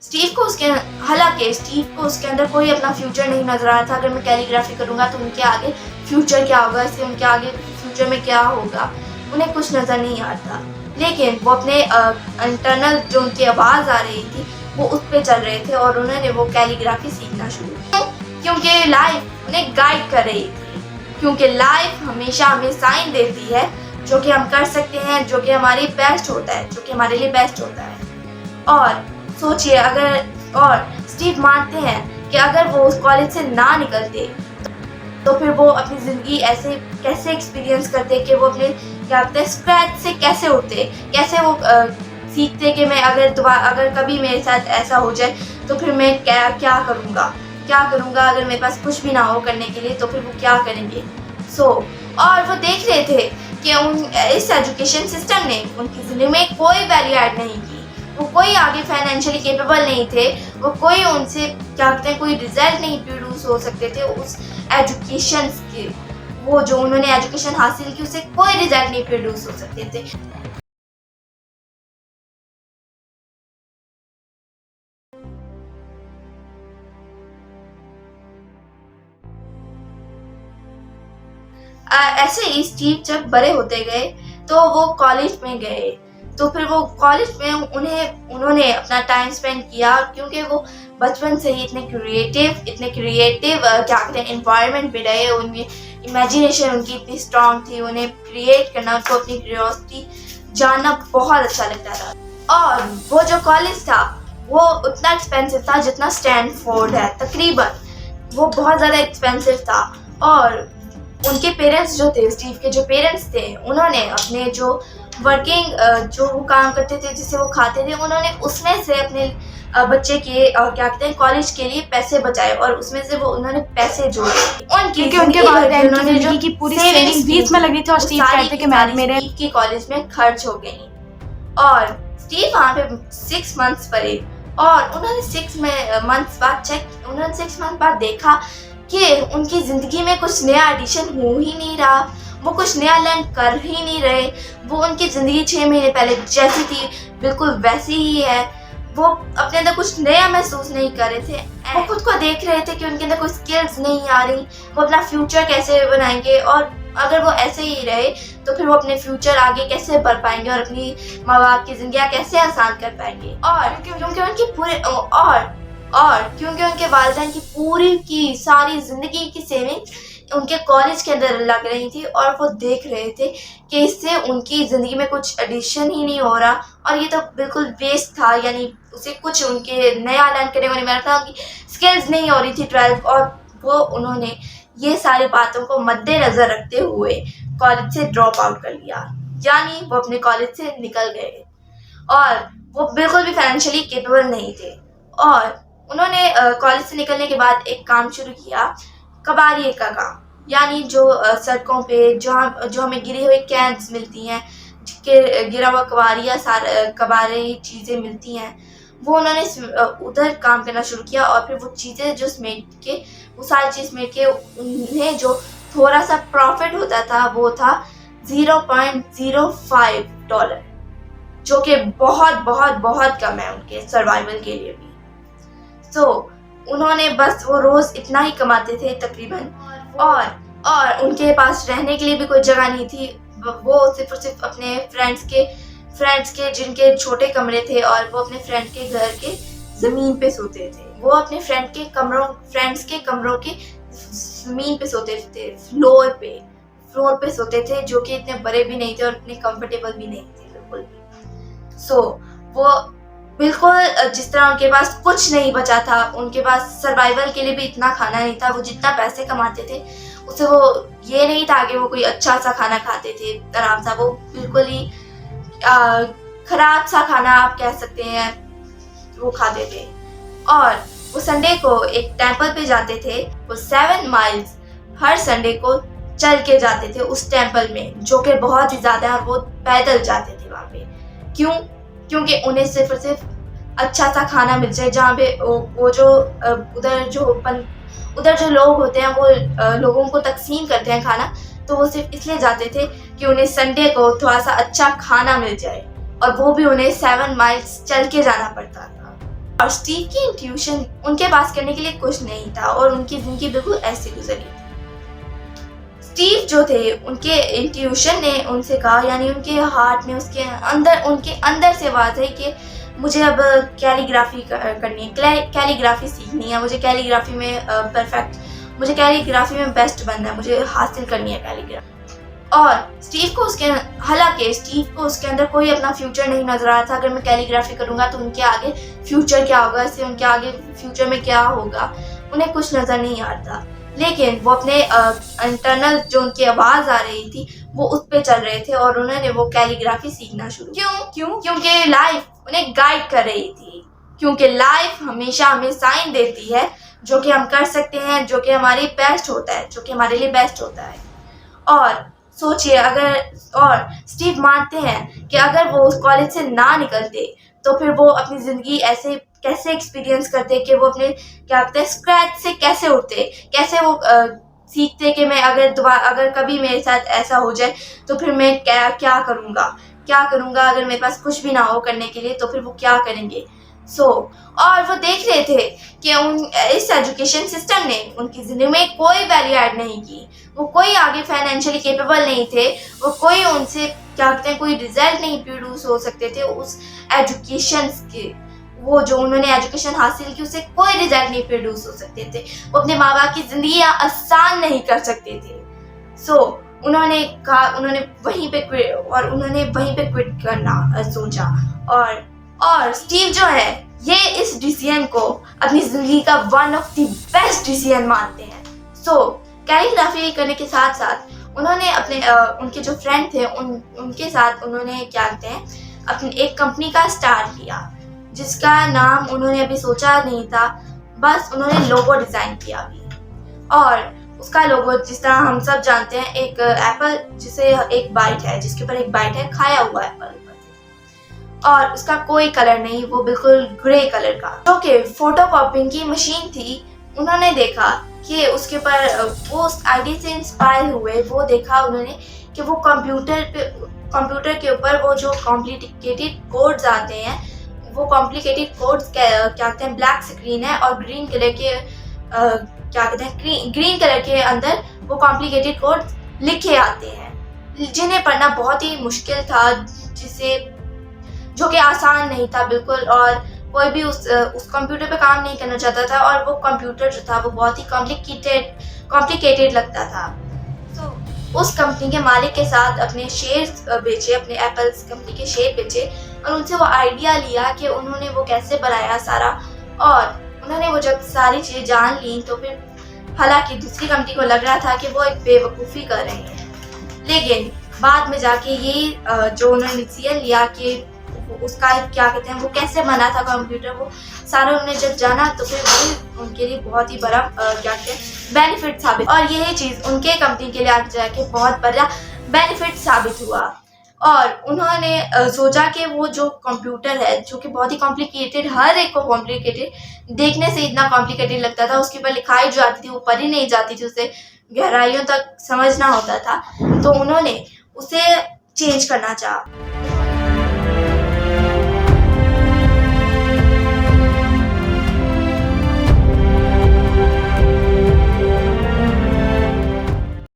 Steve को उसके हालांकि स्टीव को उसके अंदर कोई अपना फ्यूचर नहीं नजर आ रहा था। अगर मैं कैलीग्राफी करूंगा तो उनके आगे फ्यूचर क्या होगा, इससे उनके आगे फ्यूचर में क्या होगा, उन्हें कुछ नजर नहीं आता। लेकिन वो अपने इंटरनल जो उनकी आवाज़ आ रही थी वो उस पर चल रहे थे और उन्होंने वो कैलीग्राफी सीखना शुरू किया, क्योंकि लाइफ उन्हें गाइड कर रही थी। क्योंकि लाइफ हमेशा हमें साइन देती है जो कि हम कर सकते हैं, जो कि हमारी बेस्ट होता है, जो कि हमारे लिए बेस्ट होता है। और सोचिए और स्टीव मानते हैं कि अगर वो उस कॉलेज से ना निकलते तो फिर वो अपनी ज़िंदगी ऐसे कैसे एक्सपीरियंस करते कि वो अपने क्या कहते हैं स्क्रैच से कैसे उठते, कैसे वो सीखते कि मैं अगर कभी मेरे साथ ऐसा हो जाए तो फिर मैं क्या करूँगा अगर मेरे पास कुछ भी ना हो करने के लिए तो फिर वो क्या करेंगे। और वो देख रहे थे कि इस एजुकेशन सिस्टम ने उनकी ज़िंदगी में कोई वैल्यू ऐड नहीं की। वो कोई आगे फाइनेंशियली केपेबल नहीं थे, वो कोई उनसे क्या कहते हैं कोई रिजल्ट नहीं प्रोड्यूस हो सकते थे उस एजुकेशन के। वो जो उन्होंने एजुकेशन हासिल की उससे कोई रिजल्ट नहीं प्रोड्यूस हो सकते थे। ऐसे ही स्टीव जब बड़े होते गए तो वो कॉलेज में गए, तो फिर वो कॉलेज में उन्होंने अपना टाइम स्पेंड किया, क्योंकि वो बचपन से ही इतने क्रिएटिव क्या कहते हैं एनवायरनमेंट में रहे। उनमें इमेजिनेशन उनकी इतनी स्ट्रांग थी, उन्हें क्रिएट करना, उनको अपनी क्यूरियोसिटी जानना बहुत अच्छा लगता था। और वो जो कॉलेज था वो उतना एक्सपेंसिव था जितना स्टैनफोर्ड है तकरीबन, वो बहुत ज़्यादा एक्सपेंसिव था। और उनके पेरेंट्स जो थे, स्टीव के जो पेरेंट्स थे, उन्होंने अपने जो वर्किंग जो वो काम करते थे जिससे वो खाते थे, उन्होंने उसमें से अपने बच्चे के क्या कहते हैं कॉलेज के लिए पैसे बचाए और उसमें से वो उन्होंने पैसे जोड़े। उनके वालिदैन की जिंदगी की पूरी सेविंग्स बीच में लगी थी और स्टीव कहते कि मेरे की कॉलेज में खर्च हो गई। और स्टीव वहाँ पे 6 मंथ्स पढ़े और उन्होंने 6 मंथ बाद देखा कि उनकी ज़िंदगी में कुछ नया एडिशन हो ही नहीं रहा, वो कुछ नया लर्न कर ही नहीं रहे। वो उनकी ज़िंदगी 6 महीने पहले जैसी थी बिल्कुल वैसी ही है। वो अपने अंदर कुछ नया महसूस नहीं कर रहे थे। वो खुद को देख रहे थे कि उनके अंदर कोई स्किल्स नहीं आ रही, वो अपना फ्यूचर कैसे बनाएंगे, और अगर वो ऐसे ही रहे तो फिर वो अपने फ्यूचर आगे कैसे बढ़ पाएंगे और अपनी माँ बाप की ज़िंदगी कैसे आसान कर पाएंगे। और क्योंकि उनके वालिदैन की पूरी की सारी ज़िंदगी की सेविंग उनके कॉलेज के अंदर लग रही थी और वो देख रहे थे कि इससे उनकी ज़िंदगी में कुछ एडिशन ही नहीं हो रहा और ये तो बिल्कुल वेस्ट था। यानी उसे कुछ उनके नया लर्न करने को नहीं मिला था, उनकी स्किल्स नहीं हो रही थी 12। और वो उन्होंने ये सारी बातों को मद्देनज़र रखते हुए कॉलेज से ड्रॉप आउट कर लिया, यानी वो अपने कॉलेज से निकल गए। और वो बिल्कुल भी फाइनेंशियली केपेबल नहीं थे और उन्होंने कॉलेज से निकलने के बाद एक काम शुरू किया, कबाड़िए का काम। यानी जो सड़कों पे जो हमें गिरी हुई कैंस मिलती हैं, गिरा हुआ कबाड़ी चीज़ें मिलती हैं, वो उन्होंने उधर काम करना शुरू किया। और फिर वो चीज़ें जो वो सारी चीज़ समेट के उन्हें जो थोड़ा सा प्रॉफिट होता था वो था $0.05, जो कि बहुत बहुत बहुत कम है उनके सर्वाइवल के लिए भी। उन्होंने बस वो रोज़ इतना ही कमाते थे तकरीबन, और उनके पास रहने के लिए भी कोई जगह नहीं थी। वो सिर्फ और सिर्फ अपने फ्रेंड्स के जिनके छोटे कमरे थे और वो अपने फ्रेंड के घर के ज़मीन पे सोते थे। वो अपने फ्रेंड्स के कमरों के ज़मीन पे सोते थे, फ्लोर पे सोते थे, जो कि इतने बड़े भी नहीं थे और इतने कंफर्टेबल भी नहीं थे बिल्कुल भी। वो बिल्कुल जिस तरह उनके पास कुछ नहीं बचा था, उनके पास सर्वाइवल के लिए भी इतना खाना नहीं था। वो जितना पैसे कमाते थे उससे वो ये नहीं था कि वो कोई अच्छा सा खाना खाते थे आराम सा, वो बिल्कुल ही खराब सा खाना आप कह सकते हैं वो खाते थे। और वो संडे को एक टेंपल पे जाते थे। वो 7 माइल्स हर संडे को चल के जाते थे उस टेंपल में, जो कि बहुत ही ज़्यादा है, और वो पैदल जाते थे वहाँ पे। क्योंकि उन्हें सिर्फ और सिर्फ अच्छा सा खाना मिल जाए, जहाँ पे वो जो उधर जो लोग होते हैं वो लोगों को तकसीम करते हैं खाना, तो वो सिर्फ इसलिए जाते थे कि उन्हें संडे को थोड़ा सा अच्छा खाना मिल जाए, और वो भी उन्हें 7 माइल्स चल के जाना पड़ता था। और स्टीव की इंट्यूशन उनके पास करने के लिए कुछ नहीं था और उनकी जिंदगी बिल्कुल ऐसे गुजरी थी। स्टीव जो थे, उनके इंट्यूशन ने उनसे कहा, यानी उनके हार्ट ने, उनके अंदर से बात है कि मुझे अब कैलीग्राफी करनी है, कैलीग्राफी सीखनी है, मुझे कैलीग्राफी में मुझे कैलीग्राफी में बेस्ट बनना है, मुझे हासिल करनी है कैलीग्राफी। और हालांकि स्टीव को उसके अंदर कोई अपना फ्यूचर नहीं नजर आ रहा था। अगर मैं कैलीग्राफी करूंगा तो उनके आगे फ्यूचर क्या होगा, इससे उनके आगे फ्यूचर में क्या होगा, उन्हें कुछ नजर नहीं आ रहा था। लेकिन वो अपने इंटरनल जो उनकी आवाज आ रही थी वो उस पे चल रहे थे और उन्होंने वो कैलीग्राफी सीखना शुरू। क्योंकि लाइफ उन्हें गाइड कर रही थी, क्योंकि लाइफ हमेशा हमें साइन देती है जो कि हम कर सकते हैं, जो कि हमारे लिए बेस्ट होता है। और सोचिए, और स्टीव मानते हैं कि अगर वो उस कॉलेज से ना निकलते तो फिर वो अपनी जिंदगी ऐसे कैसे एक्सपीरियंस करते कि वो अपने क्या कहते हैं स्क्रैच से कैसे उठते, कैसे वो सीखते कि मैं अगर कभी मेरे साथ ऐसा हो जाए तो फिर मैं क्या करूँगा अगर मेरे पास कुछ भी ना हो करने के लिए तो फिर वो क्या करेंगे। और वो देख रहे थे कि इस एजुकेशन सिस्टम ने उनकी जिंदगी में कोई वैल्यू ऐड नहीं की, वो कोई आगे फाइनेंशियली केपेबल नहीं थे, वो कोई उनसे क्या कहते हैं कोई रिजल्ट नहीं प्रोड्यूस हो सकते थे उस एजुकेशन के, वो जो उन्होंने एजुकेशन हासिल की उससे कोई रिजल्ट नहीं प्रोड्यूस हो सकते थे, वो अपने माँ बाप की जिंदगी आसान नहीं कर सकते थे। उन्होंने वहीं पे क्विट करना सोचा। और स्टीव जो है ये इस डिसीजन को अपनी जिंदगी का one of the best decision मानते हैं। कैलीग्राफी करने के साथ साथ उन्होंने अपने उनके जो फ्रेंड थे उनके साथ उन्होंने क्या कहते हैं अपनी एक कंपनी का स्टार्ट किया, जिसका नाम उन्होंने अभी सोचा नहीं था, बस उन्होंने लोगो डिजाइन किया अभी। और उसका लोगो जिस तरह हम सब जानते हैं, एक एप्पल जिसे एक बाइट है, जिसके ऊपर एक बाइट है, खाया हुआ एप्पल, और उसका कोई कलर नहीं, वो बिल्कुल ग्रे कलर का, जो कि फोटोकॉपिंग की मशीन थी। उन्होंने देखा कि उसके ऊपर वो उस आइडिया से इंस्पायर हुए, वो देखा उन्होंने कि वो कंप्यूटर के ऊपर वो जो कॉम्प्लिकेटेड कोड्स आते हैं, वो कॉम्प्लिकेटेड कोड्स क्या कहते हैं, ब्लैक स्क्रीन है और ग्रीन कलर के अंदर वो कॉम्प्लिकेटेड कोड्स लिखे आते हैं, जिन्हें पढ़ना बहुत ही मुश्किल था, जो कि आसान नहीं था बिल्कुल, और कोई भी उस कंप्यूटर पे काम नहीं करना चाहता था, और वो कंप्यूटर जो था वो बहुत ही कॉम्प्लिकेटेड लगता था। उस कंपनी के मालिक के साथ अपने शेयर्स बेचे, अपने एप्पल्स कंपनी के शेयर बेचे, और उनसे वो आइडिया लिया कि उन्होंने वो कैसे बनाया सारा, और उन्होंने वो जब सारी चीज़ें जान ली तो फिर हालांकि दूसरी कंपनी को लग रहा था कि वो एक बेवकूफ़ी कर रहे हैं, लेकिन बाद में जाके ये जो उन्होंने डिसीजन लिया कि उसका क्या कहते हैं वो कैसे बना था कंप्यूटर, वो सारा उन्होंने जब जाना तो फिर वही उनके लिए बहुत ही बड़ा क्या कहते हैं बेनिफिट साबित, और यही चीज़ उनके कंपनी के लिए आगे जाके बहुत बड़ा बेनिफिट साबित हुआ। और उन्होंने सोचा कि वो जो कंप्यूटर है, जो कि बहुत ही कॉम्प्लिकेटेड, हर एक को कॉम्प्लिकेटेड, देखने से इतना कॉम्प्लिकेटेड लगता था, उसके ऊपर लिखाई जो आती थी वो पढ़ी नहीं जाती थी, उसे गहराइयों तक समझना होता था, तो उन्होंने उसे चेंज करना चाहा।